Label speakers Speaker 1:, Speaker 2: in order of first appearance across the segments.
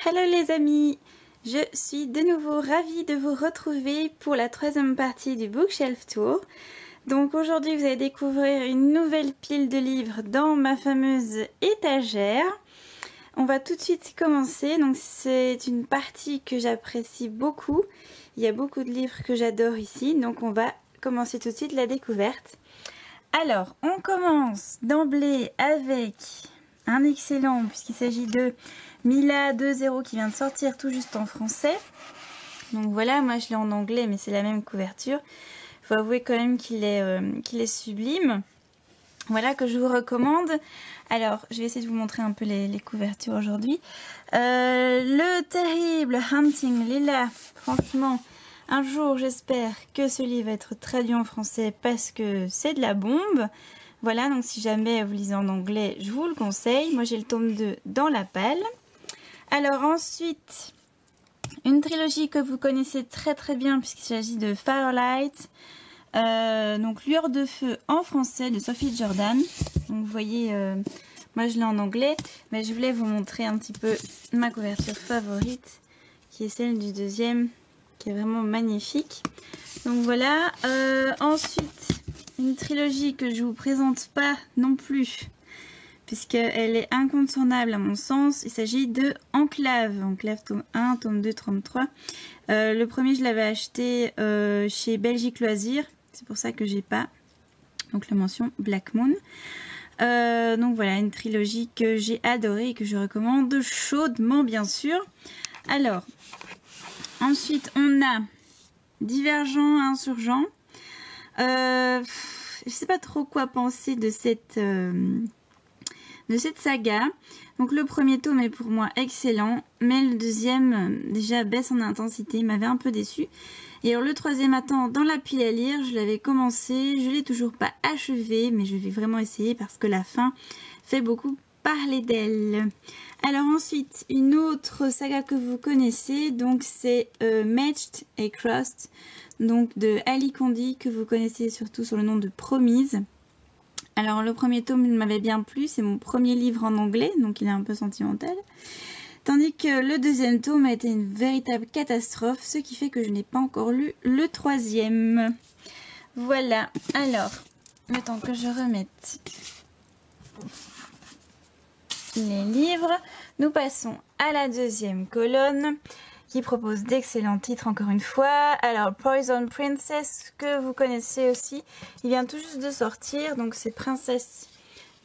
Speaker 1: Hello les amis, je suis de nouveau ravie de vous retrouver pour la troisième partie du Bookshelf Tour. Donc aujourd'hui vous allez découvrir une nouvelle pile de livres dans ma fameuse étagère. On va tout de suite commencer, donc c'est une partie que j'apprécie beaucoup. Il y a beaucoup de livres que j'adore ici, donc on va commencer tout de suite la découverte. Alors on commence d'emblée avec un excellent puisqu'il s'agit de Mila 2.0 qui vient de sortir tout juste en français. Donc voilà, moi je l'ai en anglais mais c'est la même couverture. Il faut avouer quand même qu'il est sublime. Voilà que je vous recommande. Alors je vais essayer de vous montrer un peu les couvertures aujourd'hui. Le terrible Hunting Lila. Franchement, un jour j'espère que ce livre va être traduit en français parce que c'est de la bombe. Voilà, donc si jamais vous lisez en anglais, je vous le conseille. Moi j'ai le tome 2 dans la palle. Alors ensuite, une trilogie que vous connaissez très très bien puisqu'il s'agit de Firelight, donc Lueur de feu en français de Sophie Jordan. Donc vous voyez, moi je l'ai en anglais, mais je voulais vous montrer un petit peu ma couverture favorite, qui est celle du deuxième, qui est vraiment magnifique. Donc voilà, ensuite une trilogie que je vous présente pas non plus, puisqu'elle est incontournable à mon sens. Il s'agit de Enclave. Enclave tome 1, tome 2, tome 3. Le premier, je l'avais acheté chez Belgique Loisirs. C'est pour ça que j'ai pas donc la mention Black Moon. Donc voilà, une trilogie que j'ai adorée et que je recommande chaudement, bien sûr. Alors, ensuite, on a Divergent, Insurgent. Je sais pas trop quoi penser de cette saga. Donc le premier tome est pour moi excellent, mais le deuxième déjà baisse en intensité, m'avait un peu déçu. Et alors le troisième attend dans la pile à lire, je l'avais commencé, je l'ai toujours pas achevé, mais je vais vraiment essayer parce que la fin fait beaucoup parler d'elle. Alors ensuite, une autre saga que vous connaissez, donc c'est Matched et Crossed, donc de Ali Kondi, que vous connaissez surtout sur le nom de Promise. Alors le premier tome m'avait bien plu, c'est mon premier livre en anglais, donc il est un peu sentimental. Tandis que le deuxième tome a été une véritable catastrophe, ce qui fait que je n'ai pas encore lu le troisième. Voilà, alors, le temps que je remette les livres, nous passons à la deuxième colonne, qui propose d'excellents titres encore une fois. Alors Poison Princess, que vous connaissez aussi, il vient tout juste de sortir, donc c'est Princesse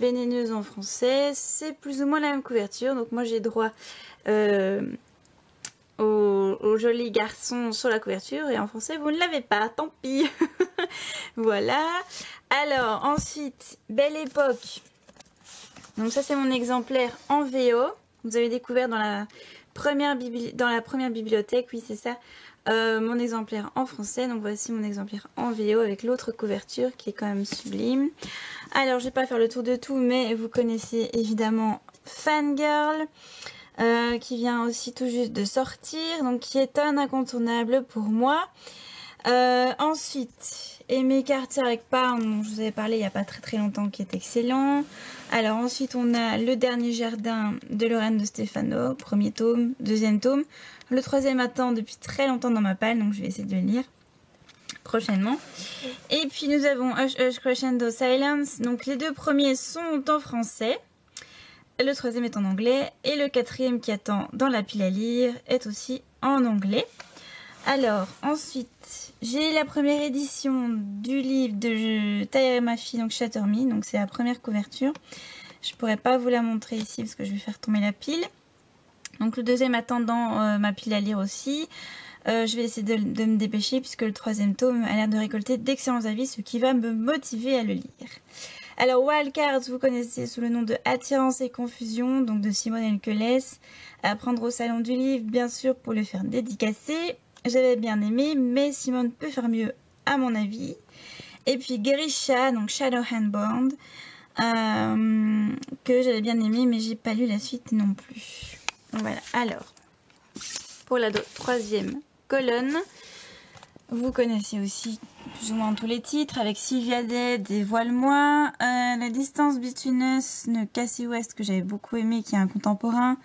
Speaker 1: Vénéneuse en français. C'est plus ou moins la même couverture, donc moi j'ai droit au joli garçon sur la couverture, et en français vous ne l'avez pas, tant pis. Voilà. Alors ensuite, Belle Époque. Donc ça c'est mon exemplaire en VO. Vous avez découvert dans la première bibliothèque, oui c'est ça, mon exemplaire en français. Donc voici mon exemplaire en VO avec l'autre couverture qui est quand même sublime. Alors je vais pas faire le tour de tout, mais vous connaissez évidemment Fangirl, qui vient aussi tout juste de sortir, donc qui est un incontournable pour moi. Ensuite, Amy Carter avec Parme, dont je vous avais parlé il n'y a pas très longtemps, qui est excellent. Alors ensuite on a Le Dernier Jardin de Lorraine de Stefano, premier tome, deuxième tome. Le troisième attend depuis très longtemps dans ma palle, donc je vais essayer de le lire prochainement. Et puis nous avons Hush Hush Crescendo Silence, donc les deux premiers sont en français. Le troisième est en anglais et le quatrième qui attend dans la pile à lire est aussi en anglais. Alors ensuite j'ai la première édition du livre de Taïra Mafi, donc Shatter Me, donc c'est la première couverture. Je pourrais pas vous la montrer ici parce que je vais faire tomber la pile. Donc le deuxième attend dans ma pile à lire aussi. Je vais essayer de me dépêcher puisque le troisième tome a l'air de récolter d'excellents avis, ce qui va me motiver à le lire. Alors Wildcards, vous connaissez sous le nom de Attirance et Confusion, donc de Simone Elkeles. À prendre au salon du livre, bien sûr, pour le faire dédicacer. J'avais bien aimé, mais Simone peut faire mieux à mon avis. Et puis Grisha, donc Shadow Handbound, que j'avais bien aimé, mais j'ai pas lu la suite non plus. Voilà, alors, pour la troisième colonne, Vous connaissez aussi plus ou moins tous les titres avec Sylvia Day, Dévoile-moi, La distance between us de Cassie West que j'avais beaucoup aimé, qui est un contemporain.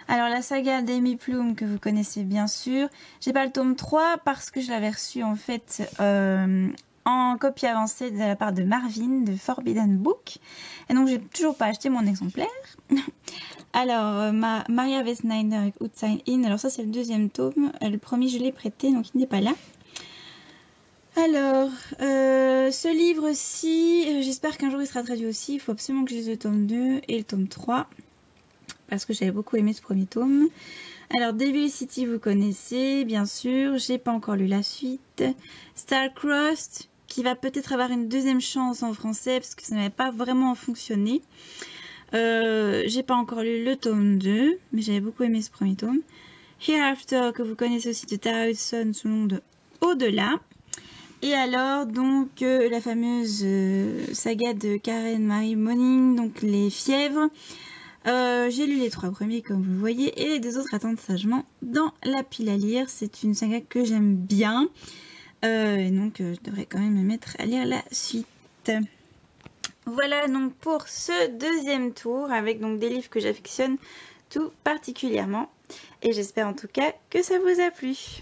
Speaker 1: Alors la saga d'Amy Plume que vous connaissez bien sûr. J'ai pas le tome 3 parce que je l'avais reçu en fait en copie avancée de la part de Marvin de Forbidden Book. Et donc j'ai toujours pas acheté mon exemplaire. Alors Maria Westnider avec Outside In. Alors ça c'est le deuxième tome. Le premier je l'ai prêté donc il n'est pas là. Alors, ce livre-ci, j'espère qu'un jour il sera traduit aussi. Il faut absolument que je lise le tome 2 et le tome 3. Parce que j'avais beaucoup aimé ce premier tome. Alors, Devil City, vous connaissez, bien sûr. J'ai pas encore lu la suite. Star-Crossed, qui va peut-être avoir une deuxième chance en français, parce que ça n'avait pas vraiment fonctionné. J'ai pas encore lu le tome 2, mais j'avais beaucoup aimé ce premier tome. Hereafter, que vous connaissez aussi de Tara Hudson, sous le nom de Au-delà. Et alors, donc, la fameuse saga de Karen Marie Moning, donc Les Fièvres. J'ai lu les 3 premiers, comme vous le voyez, et les 2 autres attendent sagement dans la pile à lire. C'est une saga que j'aime bien. Et donc, je devrais quand même me mettre à lire la suite. Voilà donc pour ce deuxième tour, avec donc des livres que j'affectionne tout particulièrement. Et j'espère en tout cas que ça vous a plu.